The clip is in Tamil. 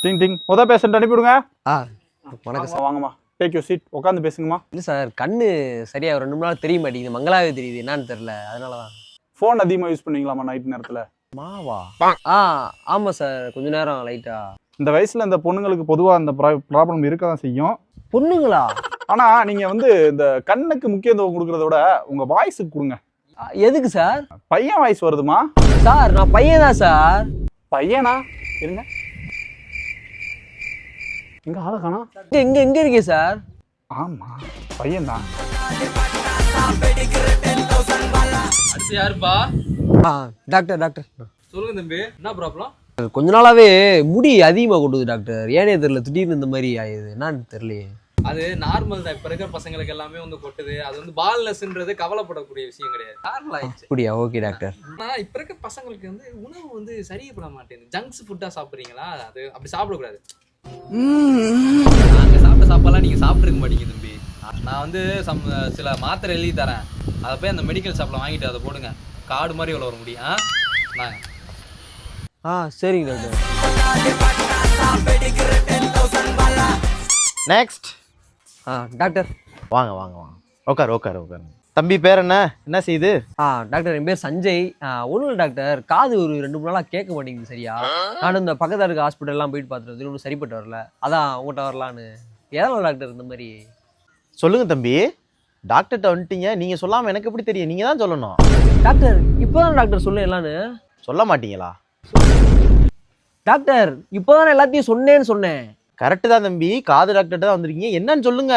டிங் டிங் பேஷண்ட் அனுப்பிவிடுங்க. வணக்கம் சார். வாங்கம்மா, டேக் யூ சீட், உட்காந்து பேசுங்கம்மா. இல்லை சார், கண்ணு சரியா 2 மூணு நாள் தெரிய மாட்டேங்குது, மங்களாவே தெரியுது, என்னன்னு தெரியல, அதனால தான். ஃபோன் அதிகமாக யூஸ் பண்ணுவீங்களாம்மா நைட் நேரத்தில்? மாவா? ஆமாம் சார், கொஞ்ச நேரம் லைட்டா. இந்த வயசில் இந்த பொண்ணுங்களுக்கு பொதுவாக அந்த ப்ராப்ளம் இருக்க தான் செய்யும். பொண்ணுங்களா? ஆனால் நீங்கள் வந்து இந்த கண்ணுக்கு முக்கியத்துவம் கொடுக்குறத விட உங்கள் வாய்ஸுக்கு கொடுங்க. எதுக்கு சார்? பையன் வாய்ஸ் வருதுமா சார்? நான் பையன் தான் சார். பையனா? இருங்க, எங்க ஆளை காணோம். எங்க இருக்கே சார்? ஆமா, பையன் தான். அடுத்து யாருப்பா? டாக்டர் சொல்லுங்க தம்பி, என்ன ப்ராப்ளம்? கொஞ்ச நாளாவே முடி அதிகமாக கொட்டுது டாக்டர், ஏனே தெரியல, திடீர்னு இந்த மாதிரி ஆயிடுது, என்னன்னு தெரியலையே. அது நார்மல் தான், இப்ப இருக்கிற பசங்களுக்கு எல்லாமே வந்து கொட்டுது. அது வந்து பால்னஸ்ன்றது கவலைப்படக்கூடிய விஷயம் கிடையாது, நார்மல் ஆயிடுச்சு. அப்படியா? Okay doctor. ஆனா இப்ப இருக்க பசங்களுக்கு வந்து உணவு வந்து சரிyapட மாட்டேங்குது. ஜங்க்ஸ் ஃபுட்டா சாப்பிடுறீங்களா? அது அப்படி சாப்பிடக்கூடாது. நாங்க சாப்பிட்ட சாப்பாடுலாம் நீங்க சாப்பிட்டுருக்க மாட்டீங்க தம்பி. நான் வந்து சில மாத்திரை எழுதி தரேன், அதை போய் அந்த மெடிக்கல் ஷாப்ல வாங்கிட்டு அதை போடுங்க. காடு மாதிரி எவ்வளோ வர முடியும்? சரிங்க டாக்டர். நெக்ஸ்ட். டாக்டர் வாங்க வாங்க வாங்க, உட்காரு. தம்பி பேர் என்ன செய்யுது? டாக்டர், என் பேர் சஞ்சய். ஒன்றும் இல்லை டாக்டர், காது ஒரு 2 மூணு நாளாக கேட்க மாட்டேங்குது சரியா. நானும் இந்த பக்கத்தில் இருக்க ஹாஸ்பிட்டல்லாம் போயிட்டு பார்த்துட்டு ஒன்றும் சரிப்பட்டு வரல, அதான் உங்கள்கிட்ட வரலான்னு. எதனால் டாக்டர் இந்த மாதிரி? சொல்லுங்க தம்பி, டாக்டர்கிட்ட வந்துட்டீங்க, நீங்க சொல்லாம எனக்கு எப்படி தெரியும்? நீங்க தான் சொல்லணும். டாக்டர் இப்போதான் டாக்டர் சொல்ல எல்லான்னு. சொல்ல மாட்டீங்களா? டாக்டர் இப்போதான் எல்லாத்தையும் சொன்னேன்னு சொன்னேன். கரெக்டு தான் தம்பி, காது டாக்டர்கிட்ட தான் வந்திருக்கீங்க, என்னன்னு சொல்லுங்க.